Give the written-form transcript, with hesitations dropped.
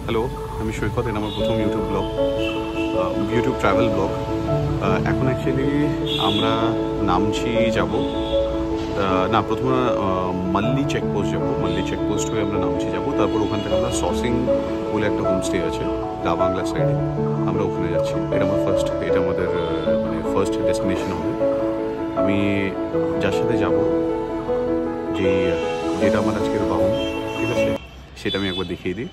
Hello, আমি সৈকত। এটা আমার প্রথম YouTube blog, YouTube travel blog. এখন অ্যাকচুয়ালি আমরা নামচি যাব না, প্রথমে মাল্লি চেকপোস্ট যাবো। মাল্লি চেকপোস্ট হয়ে আমরা নামচি যাব, তারপর ওখান থেকে আমরা সসিং বলে একটা হোমস্টে আছে দাবাংলা সাইডে, আমরা ওখানে যাচ্ছি। এটা আমাদের মানে ফার্স্ট ডেস্টিনেশন হবে। আমি যার সাথে যাব, যেটা আমার আজকের বাহন, ঠিক আছে, সেটা আমি একবার দেখিয়ে দিই।